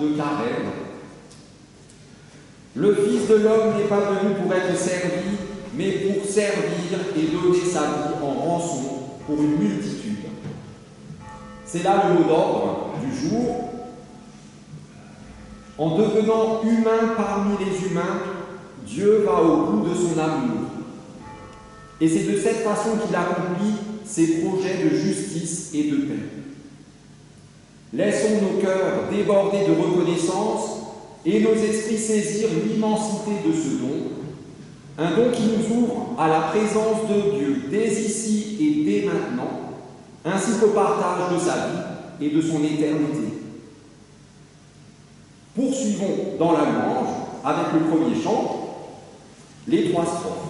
de carême. Le Fils de l'homme n'est pas venu pour être servi, mais pour servir et donner sa vie en rançon pour une multitude. C'est là le mot d'ordre du jour. En devenant humain parmi les humains, Dieu va au bout de son amour. Et c'est de cette façon qu'il accomplit ses projets de justice et de paix. Laissons nos cœurs déborder de reconnaissance et nos esprits saisir l'immensité de ce don, un don qui nous ouvre à la présence de Dieu dès ici et dès maintenant, ainsi qu'au partage de sa vie et de son éternité. Poursuivons dans la louange avec le premier chant, les 3 strophes.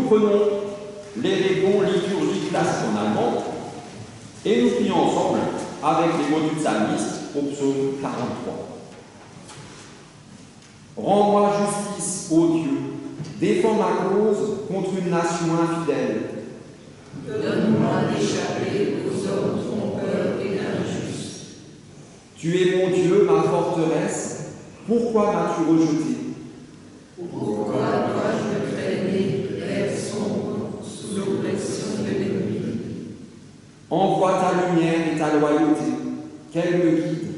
Prenons les répons liturgiques classiques en allemand et nous prions ensemble avec les mots du psalmiste au psaume 43. Rends-moi justice, ô Dieu, défends ma cause contre une nation infidèle. Donne-moi d'échapper aux hommes trompeurs et injustes. Tu es mon Dieu, ma forteresse, pourquoi m'as-tu rejeté? Pourquoi dois-je me traîner vers sombre sous l'oppression de l'ennemi? Envoie ta lumière et ta loyauté, qu'elle me guide.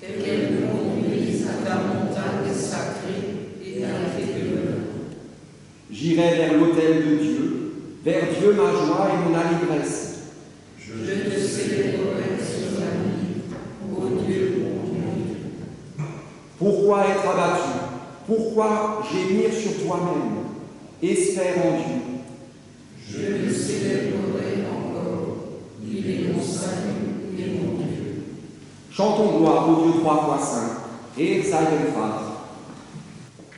Qu'elle me conduise à ta montagne sacrée et à tes demeures. J'irai vers l'autel de Dieu, vers Dieu ma joie et mon allégresse. Je te célébrerai sur la vie, ô Dieu mon Dieu. Pourquoi être abattu? Pourquoi gémir sur toi-même? Espère en Dieu. Je le célébrerai encore, il est mon salut et mon Dieu. Chantons gloire au Dieu 3 fois saint, et Exaltem Vater.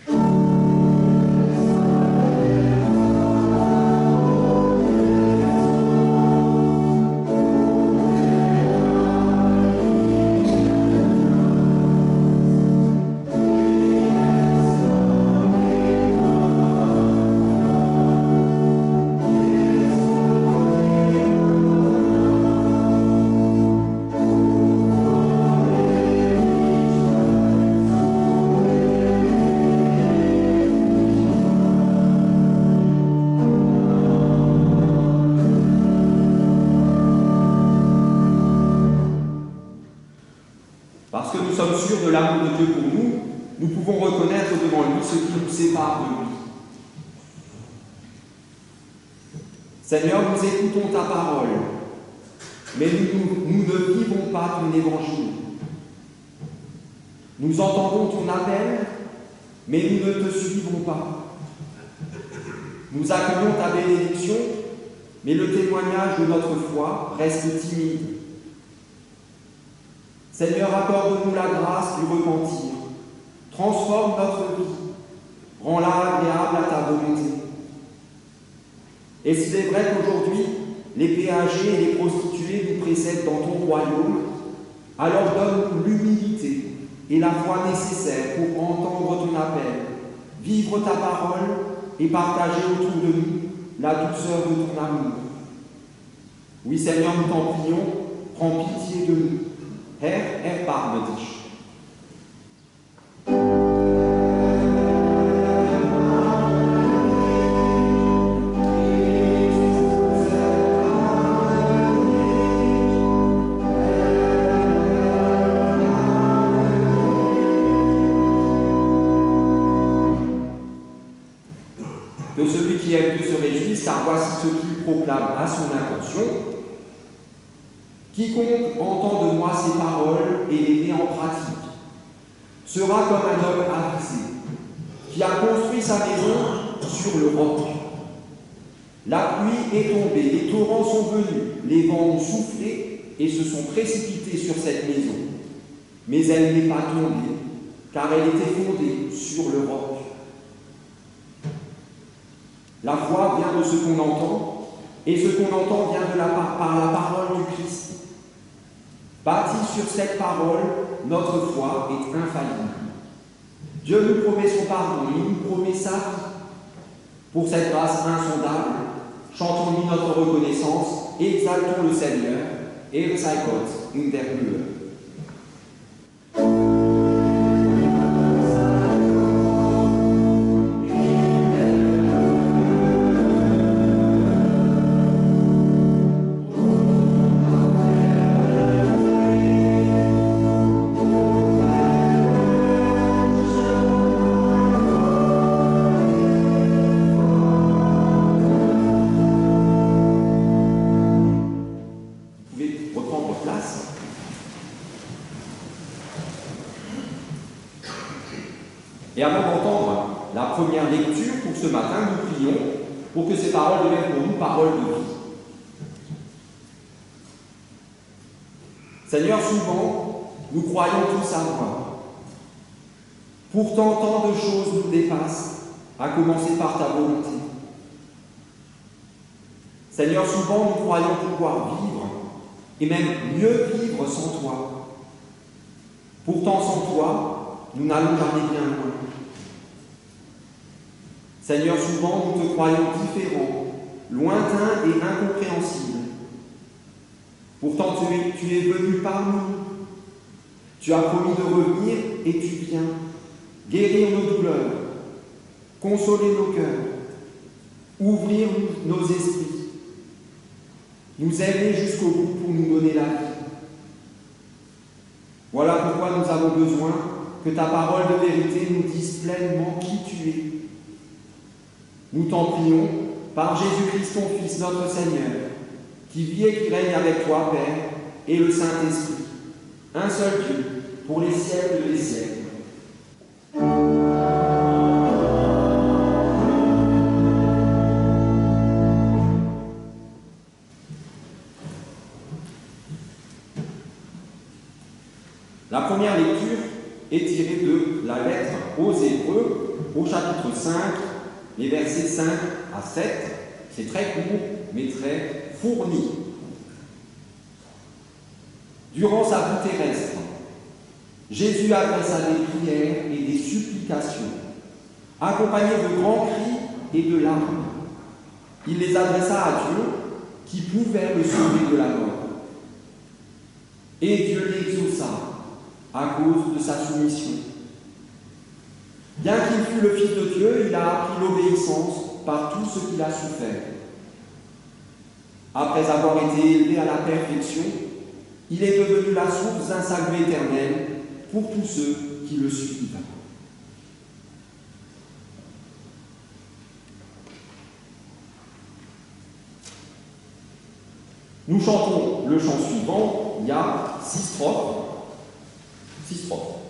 Amen. l'amour de Dieu pour nous, nous pouvons reconnaître devant lui ce qui nous sépare de lui. Seigneur, nous écoutons ta parole, mais nous ne vivons pas ton évangile. Nous entendons ton appel, mais nous ne te suivons pas. Nous accueillons ta bénédiction, mais le témoignage de notre foi reste timide. Seigneur, accorde-nous la grâce du repentir. Transforme notre vie. Rends-la agréable à ta volonté. Et s'il est vrai qu'aujourd'hui, les péagers et les prostituées nous précèdent dans ton royaume, alors donne-nous l'humilité et la foi nécessaires pour entendre ton appel, vivre ta parole et partager autour de nous la douceur de ton amour. Oui, Seigneur, nous t'en prions, prends pitié de nous. Herr, erbarme dich. Que celui qui aime Dieu se réjouisse, car voici ce qu'il proclame à son intention. Quiconque entend de moi ces paroles et les met en pratique sera comme un homme avisé, qui a construit sa maison sur le roc. La pluie est tombée, les torrents sont venus, les vents ont soufflé et se sont précipités sur cette maison. Mais elle n'est pas tombée, car elle était fondée sur le roc. La foi vient de ce qu'on entend, et ce qu'on entend vient par la parole du Christ. Bâti sur cette parole, notre foi est infaillible. Dieu nous promet son pardon, il nous promet sa vie. Pour cette grâce insondable, chantons-lui notre reconnaissance et exaltons le Seigneur, et sei Gott in der Höhe. Et avant d'entendre la première lecture pour ce matin, nous prions pour que ces paroles deviennent pour nous paroles de vie. Seigneur, souvent, nous croyons tout savoir. Pourtant, tant de choses nous dépassent, à commencer par ta volonté. Seigneur, souvent, nous croyons pouvoir vivre, et même mieux vivre sans toi. Pourtant, sans toi, nous n'allons jamais bien loin. Seigneur, souvent nous te croyons différents, lointains et incompréhensibles. Pourtant tu es venu parmi nous. Tu as promis de revenir et tu viens guérir nos douleurs, consoler nos cœurs, ouvrir nos esprits, nous aimer jusqu'au bout pour nous donner la vie. Voilà pourquoi nous avons besoin que ta parole de vérité nous dise pleinement qui tu es. Nous t'en prions par Jésus-Christ, ton Fils, notre Seigneur, qui vit et qui règne avec toi, Père, et le Saint-Esprit, un seul Dieu, pour les siècles des siècles. La première lecture est tirée de la lettre aux Hébreux, au chapitre 5, les versets 5 à 7. C'est très court, mais très fourni. Durant sa vie terrestre, Jésus adressa des prières et des supplications, accompagnées de grands cris et de larmes. Il les adressa à Dieu, qui pouvait le sauver de la mort. Et Dieu l'exauça à cause de sa soumission. Bien qu'il fût le Fils de Dieu, il a appris l'obéissance par tout ce qu'il a souffert. Après avoir été élevé à la perfection, il est devenu la source d'un salut éternel pour tous ceux qui le suivent. Nous chantons le chant suivant, il y a 6 strophes. 6 strophes.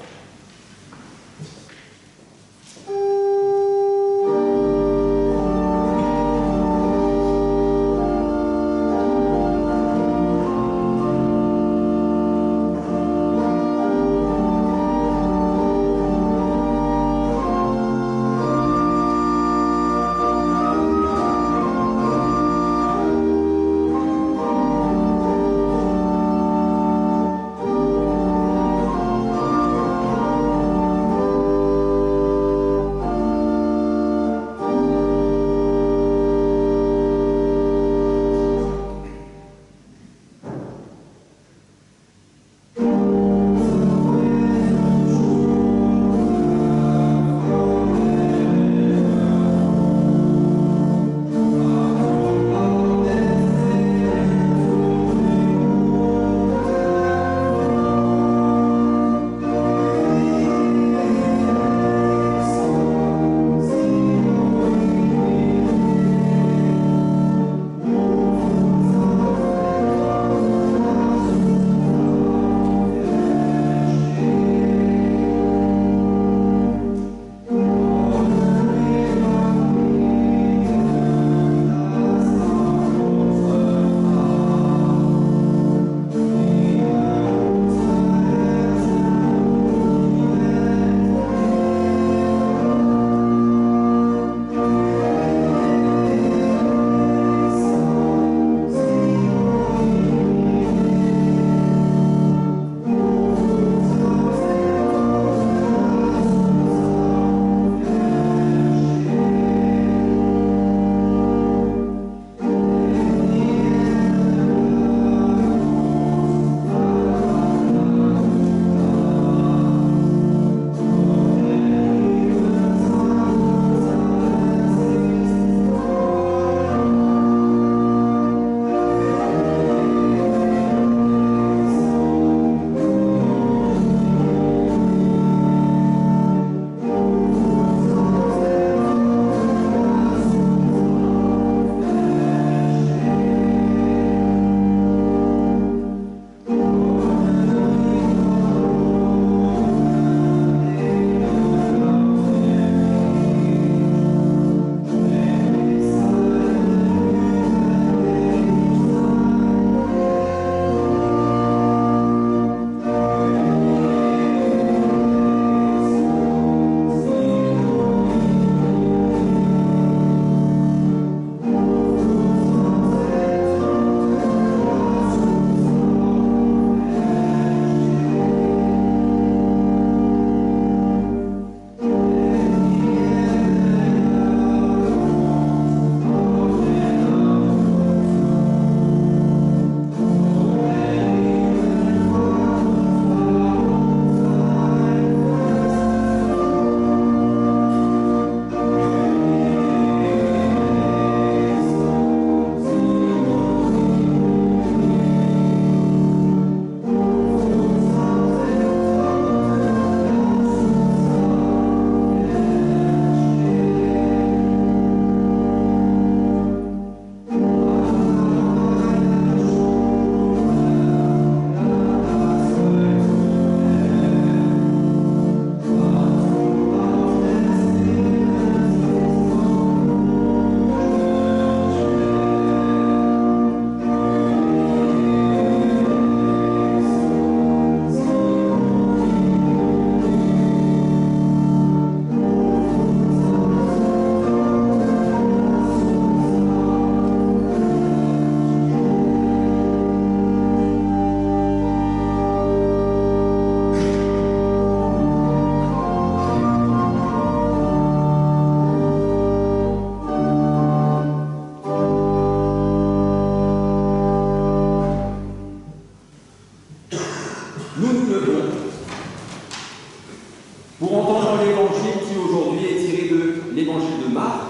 pour entendre l'évangile qui aujourd'hui est tiré de l'évangile de Marc,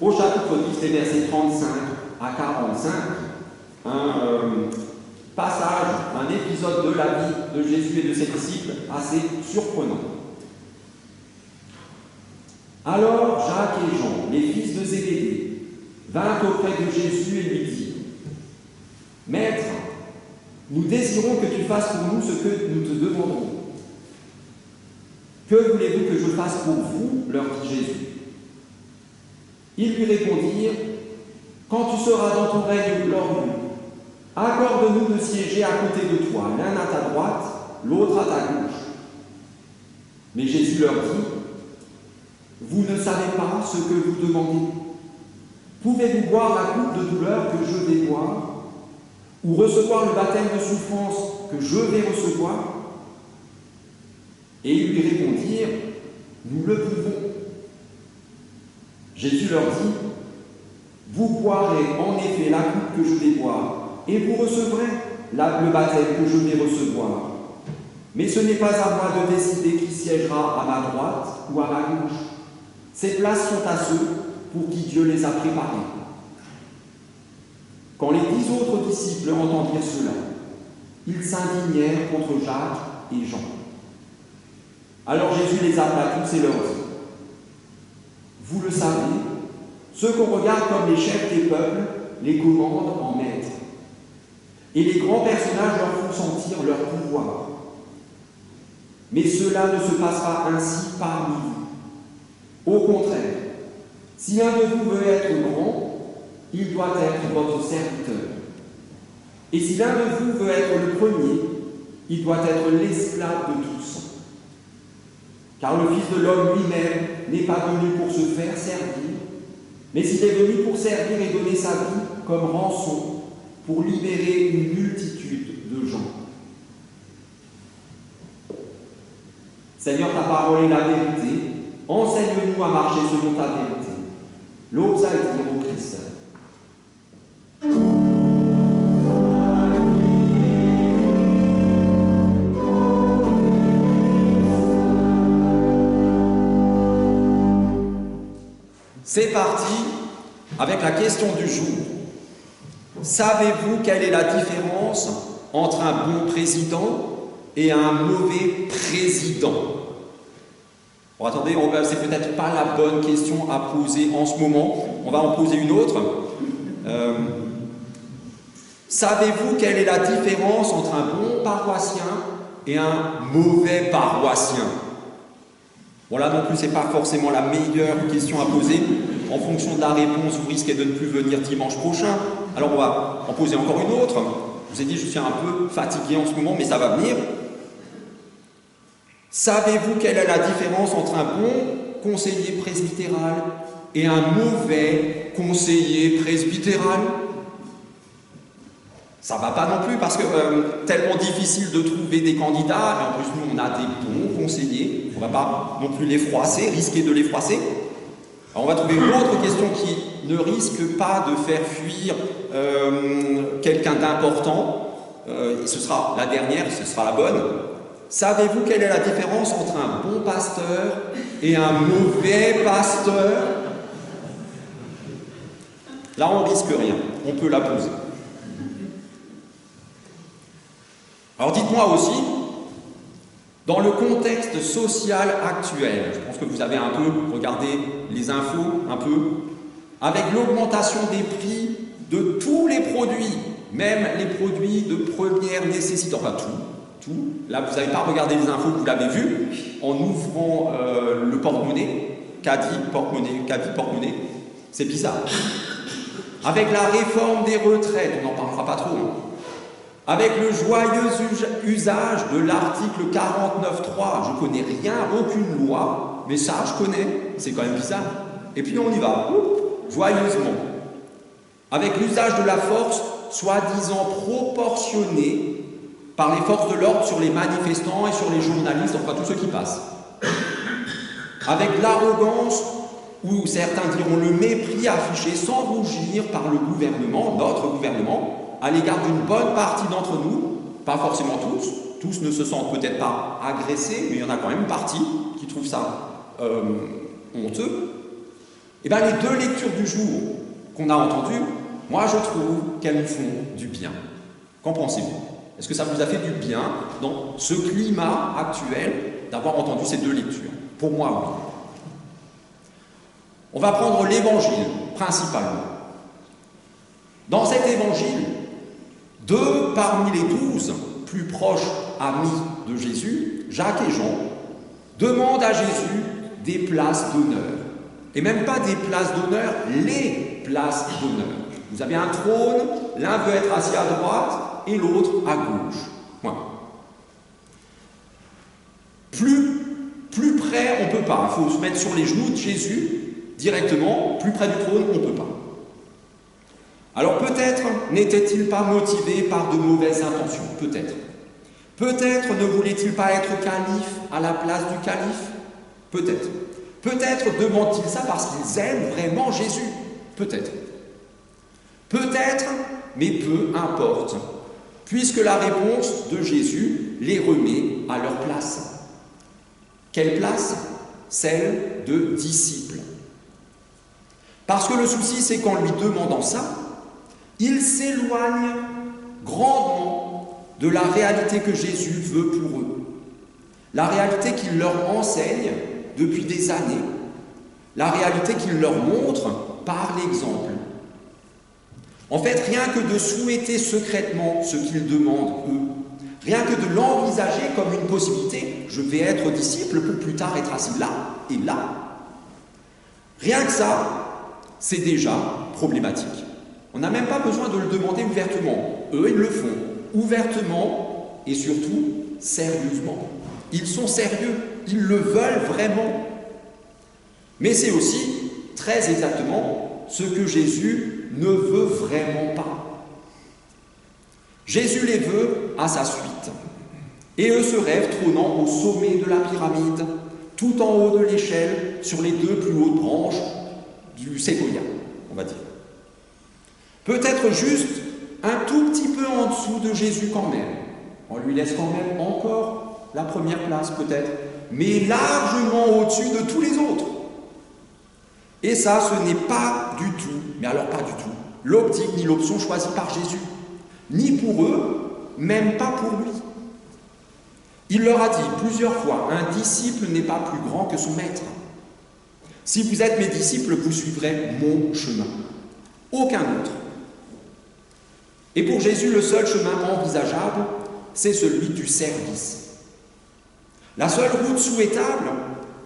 au chapitre 10, les versets 35 à 45, passage, un épisode de la vie de Jésus et de ses disciples assez surprenant. Alors Jacques et Jean, les fils de Zébédée, vinrent auprès de Jésus et lui dirent : « Maître, nous désirons que tu fasses pour nous ce que nous te demanderons. » « Que voulez-vous que je fasse pour vous ? Leur dit Jésus. Ils lui répondirent : « Quand tu seras dans ton règne glorieux, accorde-nous de siéger à côté de toi, l'un à ta droite, l'autre à ta gauche. » Mais Jésus leur dit : « Vous ne savez pas ce que vous demandez. Pouvez-vous boire la coupe de douleur que je vais boire, ou recevoir le baptême de souffrance que je vais recevoir ? » Et ils lui répondirent : « Nous le pouvons. » Jésus leur dit : « Vous boirez en effet la coupe que je vais boire, et vous recevrez le baptême que je vais recevoir. Mais ce n'est pas à moi de décider qui siégera à ma droite ou à ma gauche. Ces places sont à ceux pour qui Dieu les a préparées. » Quand les 10 autres disciples entendirent cela, ils s'indignèrent contre Jacques et Jean. Alors Jésus les appela tous et leur dit : « Vous le savez, ceux qu'on regarde comme les chefs des peuples les commandent en maîtres. Et les grands personnages leur font sentir leur pouvoir. Mais cela ne se passe pas ainsi parmi vous. Au contraire, si l'un de vous veut être grand, il doit être votre serviteur. Et si l'un de vous veut être le premier, il doit être l'esclave de tous. Car le Fils de l'homme lui-même n'est pas venu pour se faire servir, mais il est venu pour servir et donner sa vie comme rançon pour libérer une multitude de gens. » Seigneur, ta parole est la vérité. Enseigne-nous à marcher selon ta vérité. L'ose à dire au Christ. C'est parti avec la question du jour. Savez-vous quelle est la différence entre un bon président et un mauvais président ? Bon, attendez, c'est peut-être pas la bonne question à poser en ce moment. On va en poser une autre. Savez-vous quelle est la différence entre un bon paroissien et un mauvais paroissien ? Bon, là non plus, c'est pas forcément la meilleure question à poser. En fonction de la réponse, vous risquez de ne plus venir dimanche prochain. Alors on va en poser encore une autre. Je vous ai dit, je suis un peu fatigué en ce moment, mais ça va venir. Savez-vous quelle est la différence entre un bon conseiller presbytéral et un mauvais conseiller presbytéral ? Ça va pas non plus, parce que tellement difficile de trouver des candidats, et en plus nous on a des bons conseillers, on va pas non plus les froisser, risquer de les froisser. Alors on va trouver une autre question qui ne risque pas de faire fuir quelqu'un d'important, et ce sera la dernière, ce sera la bonne. Savez-vous quelle est la différence entre un bon pasteur et un mauvais pasteur ? Là on risque rien, on peut la poser. Alors dites-moi aussi, dans le contexte social actuel, je pense que vous avez un peu regardé les infos, un peu, avec l'augmentation des prix de tous les produits, même les produits de première nécessité, enfin tout. Là, vous n'avez pas regardé les infos, vous l'avez vu, en ouvrant le porte-monnaie, caddie, porte-monnaie, c'est bizarre. Avec la réforme des retraites, on n'en parlera pas trop, hein. Avec le joyeux usage de l'article 49.3, je ne connais rien, aucune loi, mais ça je connais, c'est quand même bizarre. Et puis on y va, joyeusement. Avec l'usage de la force, soi-disant proportionnée par les forces de l'ordre sur les manifestants et sur les journalistes, enfin tous ceux qui passent. Avec l'arrogance, ou certains diront le mépris affiché sans rougir par le gouvernement, notre gouvernement, à l'égard d'une bonne partie d'entre nous, pas forcément tous ne se sentent peut-être pas agressés, mais il y en a quand même une partie qui trouve ça honteux. Et bien les deux lectures du jour qu'on a entendues, moi je trouve qu'elles nous font du bien. Qu'en pensez-vous? Est-ce que ça vous a fait du bien dans ce climat actuel d'avoir entendu ces deux lectures? Pour moi, oui. On va prendre l'Évangile, principalement. Dans cet Évangile, 2 parmi les 12 plus proches amis de Jésus, Jacques et Jean, demandent à Jésus des places d'honneur. Et même pas des places d'honneur, les places d'honneur. Vous avez un trône, l'un veut être assis à droite et l'autre à gauche. Voilà. Plus près, on ne peut pas. Il faut se mettre sur les genoux de Jésus directement, plus près du trône, on ne peut pas. Alors peut-être n'était-il pas motivé par de mauvaises intentions, peut-être. Peut-être ne voulait-il pas être calife à la place du calife, peut-être. Peut-être demandent-ils ça parce qu'ils aiment vraiment Jésus, peut-être. Peut-être, mais peu importe, puisque la réponse de Jésus les remet à leur place. Quelle place? Celle de disciples. Parce que le souci, c'est qu'en lui demandant ça, ils s'éloignent grandement de la réalité que Jésus veut pour eux. La réalité qu'il leur enseigne depuis des années. La réalité qu'il leur montre par l'exemple. En fait, rien que de souhaiter secrètement ce qu'ils demandent, eux, rien que de l'envisager comme une possibilité, je vais être disciple pour plus tard être assis là et là. Rien que ça, c'est déjà problématique. On n'a même pas besoin de le demander ouvertement. Eux, ils le font ouvertement et surtout sérieusement. Ils sont sérieux, ils le veulent vraiment. Mais c'est aussi très exactement ce que Jésus ne veut vraiment pas. Jésus les veut à sa suite. Et eux se rêvent trônant au sommet de la pyramide, tout en haut de l'échelle, sur les 2 plus hautes branches du séquoia, on va dire. Peut-être juste un tout petit peu en dessous de Jésus quand même. On lui laisse quand même encore la première place peut-être, mais largement au-dessus de tous les autres. Et ça, ce n'est pas du tout, mais alors pas du tout, l'optique ni l'option choisie par Jésus. Ni pour eux, même pas pour lui. Il leur a dit plusieurs fois, un disciple n'est pas plus grand que son maître. Si vous êtes mes disciples, vous suivrez mon chemin. Aucun autre. Et pour Jésus, le seul chemin envisageable, c'est celui du service. La seule route souhaitable,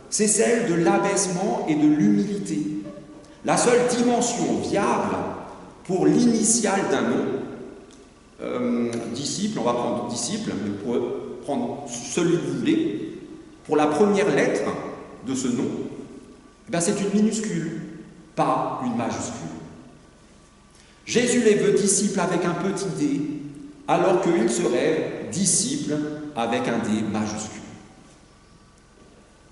c'est celle de l'abaissement et de l'humilité. La seule dimension viable pour l'initiale d'un nom, disciple, on va prendre disciple, mais vous pouvez prendre celui que vous voulez, pour la première lettre de ce nom, c'est une minuscule, pas une majuscule. Jésus les veut disciples avec un petit d, alors qu'ils seraient disciples avec un d majuscule.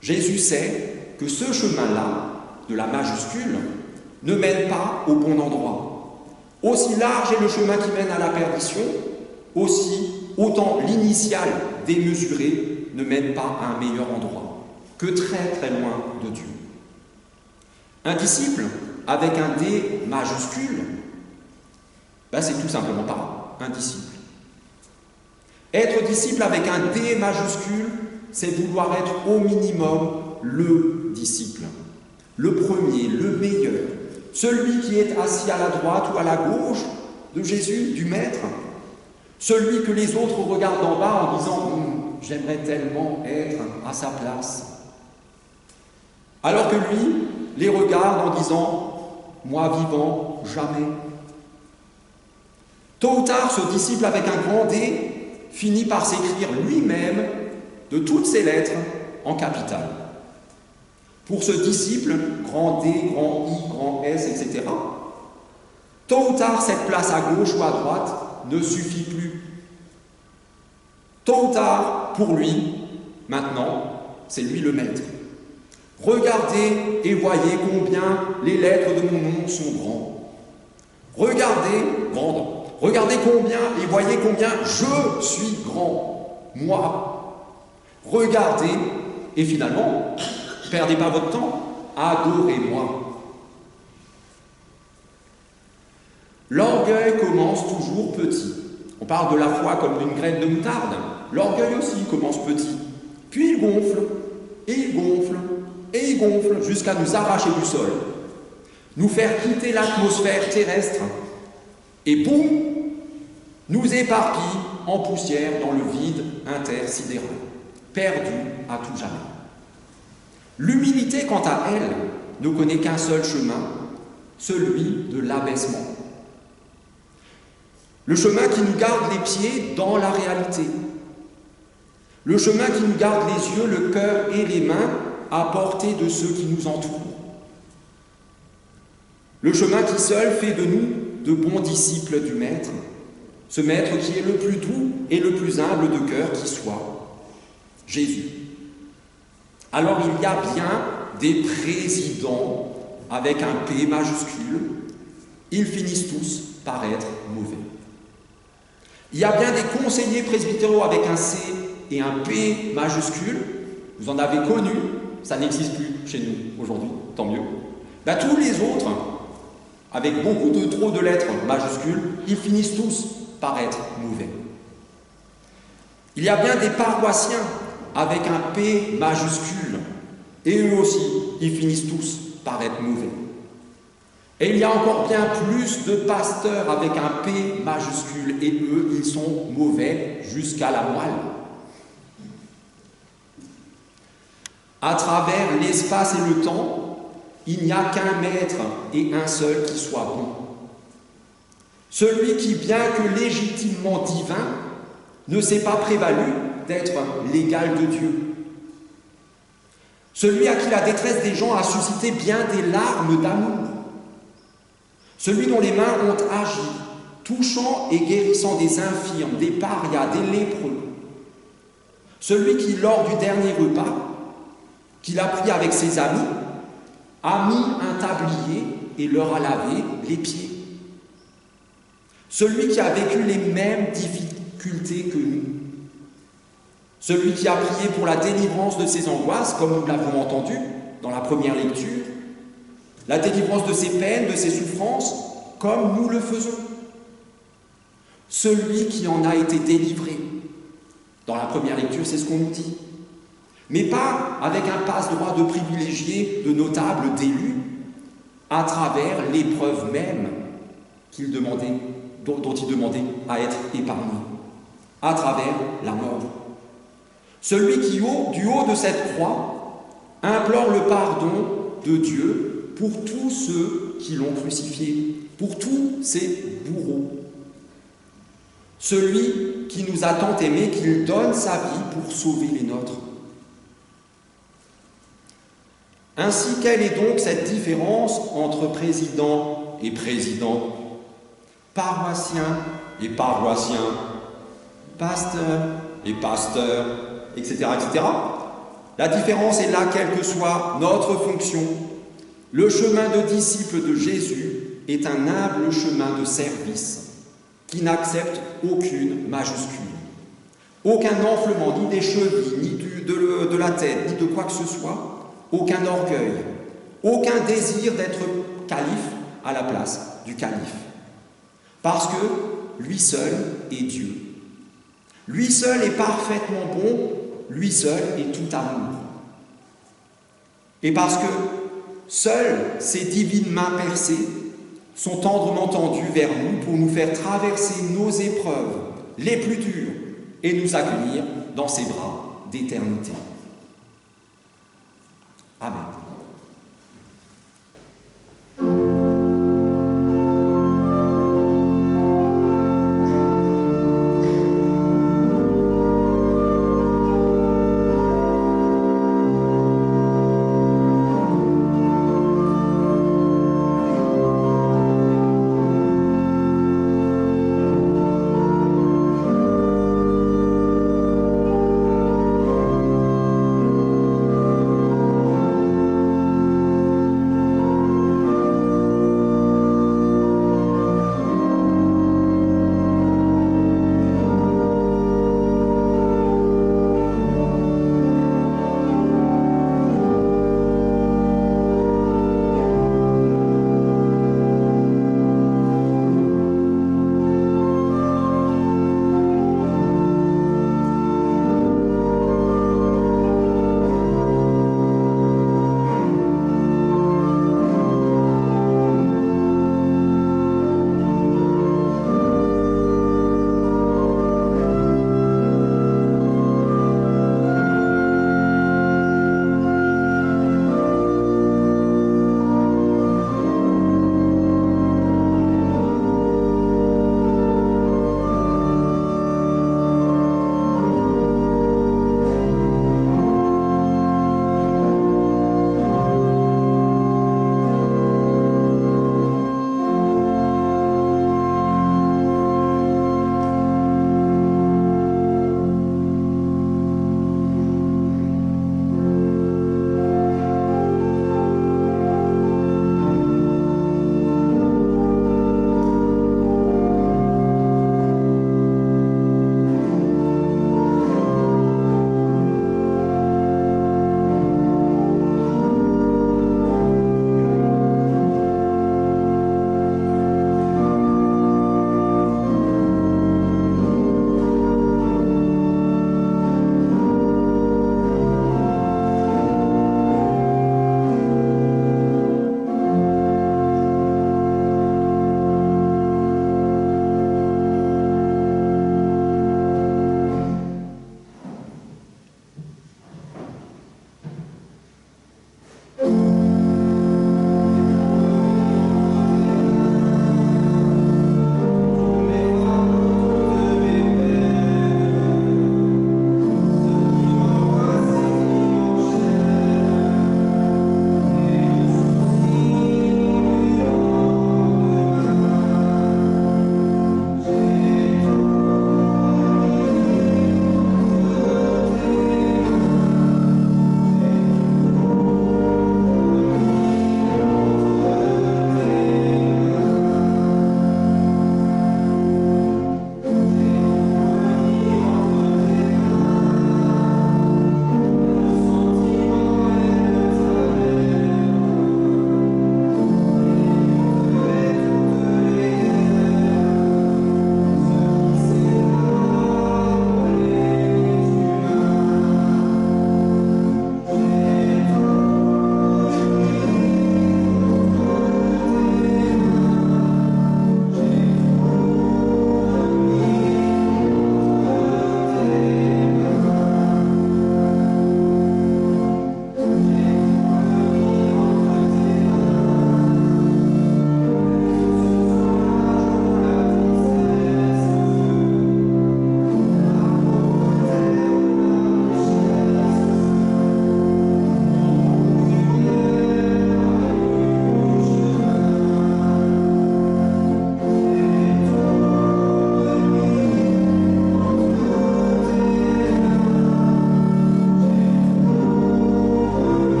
Jésus sait que ce chemin-là, de la majuscule, ne mène pas au bon endroit. Aussi large est le chemin qui mène à la perdition, autant l'initiale démesurée ne mène pas à un meilleur endroit, que très très loin de Dieu. Un disciple avec un D majuscule, c'est tout simplement pas un disciple. Être disciple avec un D majuscule, c'est vouloir être au minimum le disciple, le premier, le meilleur, celui qui est assis à la droite ou à la gauche de Jésus, du Maître, celui que les autres regardent en bas en disant « j'aimerais tellement être à sa place ». Alors que lui les regarde en disant « moi vivant, jamais ». Tôt ou tard, ce disciple avec un grand D finit par s'écrire lui-même de toutes ses lettres en capitale. Pour ce disciple, grand D, grand I, grand S, etc., tôt ou tard, cette place à gauche ou à droite ne suffit plus. Tôt ou tard, pour lui, maintenant, c'est lui le maître. Regardez et voyez combien les lettres de mon nom sont grandes. Regardez combien et voyez combien je suis grand, moi. Regardez et finalement, perdez pas votre temps, adorez-moi. L'orgueil commence toujours petit. On parle de la foi comme d'une graine de moutarde. L'orgueil aussi commence petit. Puis il gonfle, et il gonfle, et il gonfle, jusqu'à nous arracher du sol. Nous faire quitter l'atmosphère terrestre. Et boum, nous éparpille en poussière dans le vide intersidéral, perdu à tout jamais. L'humilité, quant à elle, ne connaît qu'un seul chemin, celui de l'abaissement. Le chemin qui nous garde les pieds dans la réalité. Le chemin qui nous garde les yeux, le cœur et les mains à portée de ceux qui nous entourent. Le chemin qui seul fait de nous de bons disciples du Maître, ce Maître qui est le plus doux et le plus humble de cœur qui soit, Jésus. Alors il y a bien des présidents avec un P majuscule, ils finissent tous par être mauvais. Il y a bien des conseillers presbytéraux avec un C et un P majuscule, vous en avez connu, ça n'existe plus chez nous aujourd'hui, tant mieux. Tous les autres, avec beaucoup de trop de lettres majuscules, ils finissent tous par être mauvais. Il y a bien des paroissiens avec un P majuscule, et eux aussi, ils finissent tous par être mauvais. Et il y a encore bien plus de pasteurs avec un P majuscule, et eux, ils sont mauvais jusqu'à la moelle. À travers l'espace et le temps, il n'y a qu'un maître et un seul qui soit bon. Celui qui, bien que légitimement divin, ne s'est pas prévalu d'être l'égal de Dieu. Celui à qui la détresse des gens a suscité bien des larmes d'amour. Celui dont les mains ont agi, touchant et guérissant des infirmes, des parias, des lépreux. Celui qui, lors du dernier repas, qu'il a pris avec ses amis, a mis un tablier et leur a lavé les pieds. Celui qui a vécu les mêmes difficultés que nous. Celui qui a prié pour la délivrance de ses angoisses, comme nous l'avons entendu dans la première lecture, la délivrance de ses peines, de ses souffrances, comme nous le faisons. Celui qui en a été délivré. Dans la première lecture, c'est ce qu'on nous dit. Mais pas avec un passe-droit de privilégiés, de notables, d'élus, à travers l'épreuve même dont il demandait à être épargné, à travers la mort. Celui qui, du haut de cette croix, implore le pardon de Dieu pour tous ceux qui l'ont crucifié, pour tous ses bourreaux. Celui qui nous a tant aimés qu'il donne sa vie pour sauver les nôtres. Ainsi, quelle est donc cette différence entre président et président, paroissien et paroissien, pasteur et pasteur, etc., etc. La différence est là, quelle que soit notre fonction. Le chemin de disciple de Jésus est un humble chemin de service qui n'accepte aucune majuscule, aucun enflement, ni des chevilles, ni de la tête, ni de quoi que ce soit, aucun orgueil, aucun désir d'être calife à la place du calife. Parce que lui seul est Dieu. Lui seul est parfaitement bon, lui seul est tout amour. Et parce que seules ses divines mains percées sont tendrement tendues vers nous pour nous faire traverser nos épreuves les plus dures et nous accueillir dans ses bras d'éternité. Amen.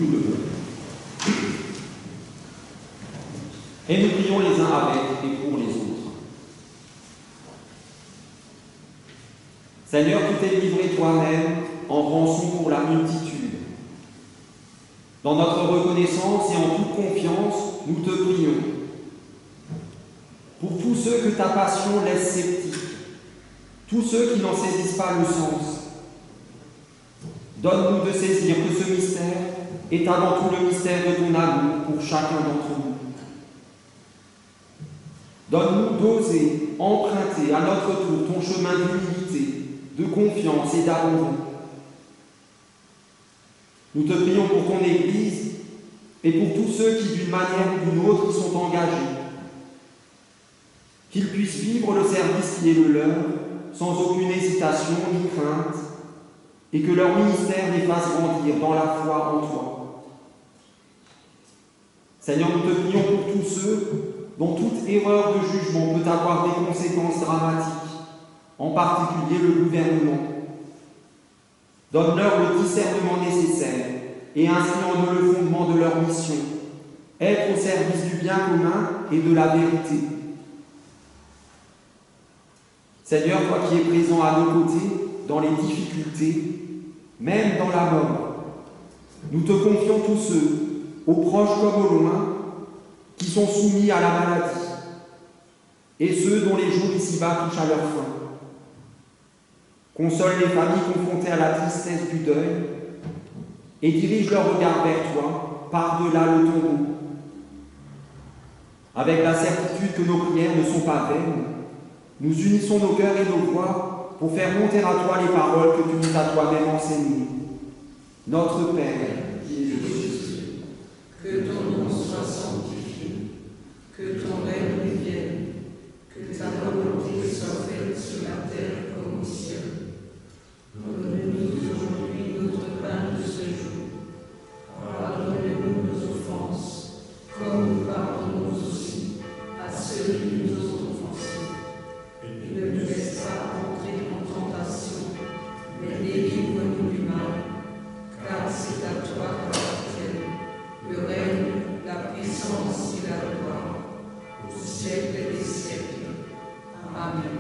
nous devons. Et nous prions les uns avec et pour les autres. Seigneur, tu t'es livré toi-même en rançon pour la multitude. Dans notre reconnaissance et en toute confiance, nous te prions. Pour tous ceux que ta passion laisse sceptiques, tous ceux qui n'en saisissent pas le sens, donne-nous de saisir que ce mystère est avant tout le mystère de ton amour pour chacun d'entre nous. Donne-nous d'oser emprunter à notre tour ton chemin d'humilité, de confiance et d'abandon. Nous te prions pour ton Église et pour tous ceux qui, d'une manière ou d'une autre, y sont engagés. Qu'ils puissent vivre le service qui est le leur, sans aucune hésitation ni crainte, et que leur ministère les fasse grandir dans la foi en toi. Seigneur, nous te prions pour tous ceux dont toute erreur de jugement peut avoir des conséquences dramatiques, en particulier le gouvernement. Donne-leur le discernement nécessaire et inscris en eux le fondement de leur mission, être au service du bien commun et de la vérité. Seigneur, toi qui es présent à nos côtés, dans les difficultés, même dans la mort, nous te confions tous ceux, aux proches comme au loin, qui sont soumis à la maladie, et ceux dont les jours ici-bas touchent à leur fin. Console les familles confrontées à la tristesse du deuil et dirige leur regard vers toi, par-delà le tombeau. Avec la certitude que nos prières ne sont pas vaines, nous unissons nos cœurs et nos voix pour faire monter à toi les paroles que tu nous as toi-même enseignées. Notre Père, qui es aux cieux, que ton nom soit sanctifié, que ton règne vienne, que ta volonté soit faite sur la terre comme au ciel. Donne-nous aujourd'hui notre pain de ce jour. Pardonne-nous nos offenses, comme nous pardonnons aussi à ceux qui nous ont offensés. Et ne nous laisse pas entrer en tentation, mais délivre-nous du mal, car c'est à toi qu'appartiennent le règne, la puissance et la gloire, au siècle des siècles. Amen.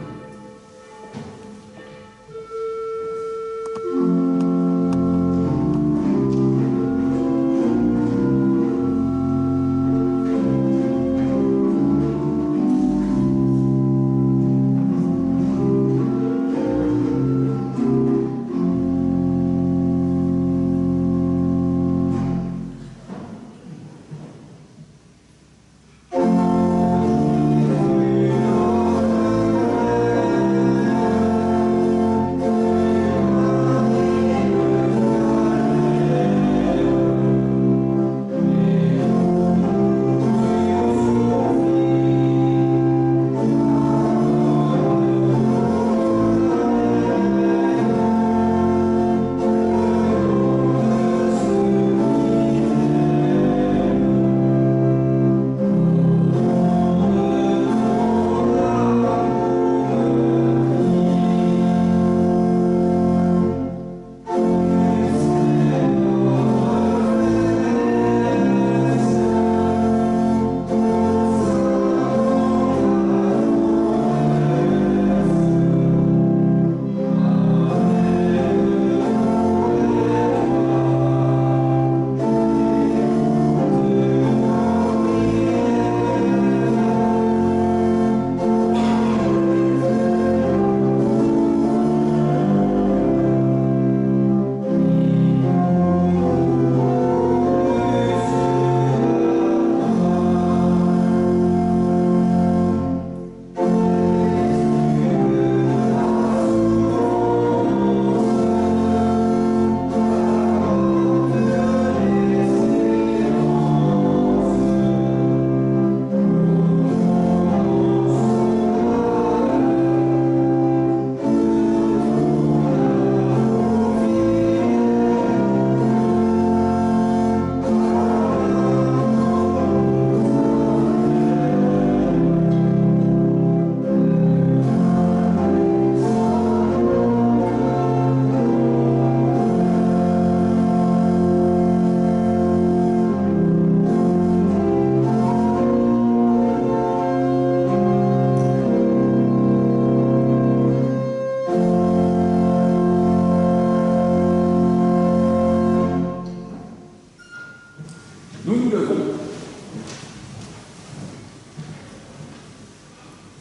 Nous nous levons.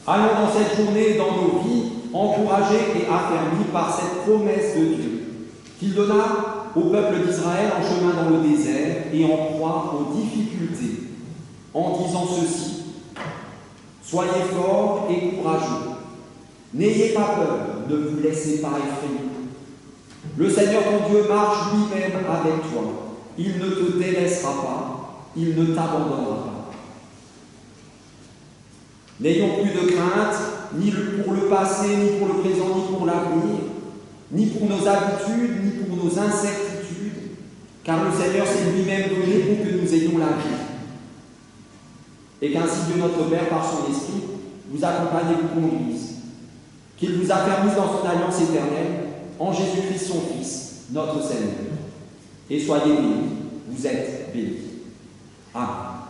Allons dans cette journée, dans nos vies, encouragés et affermis par cette promesse de Dieu, qu'il donna au peuple d'Israël en chemin dans le désert et en proie aux difficultés, en disant ceci: soyez forts et courageux, n'ayez pas peur, ne vous laissez pas effrayer. Le Seigneur ton Dieu marche lui-même avec toi, il ne te délaissera pas, il ne t'abandonnera pas. N'ayons plus de crainte, ni pour le passé, ni pour le présent, ni pour l'avenir, ni pour nos habitudes, ni pour nos incertitudes, car le Seigneur s'est lui-même donné pour que nous ayons la vie. Et qu'ainsi Dieu notre Père, par son Esprit, vous accompagne et vous conduise. Qu'il vous affermisse dans son alliance éternelle, en Jésus-Christ son Fils, notre Seigneur. Et soyez bénis, vous êtes bénis. Amen.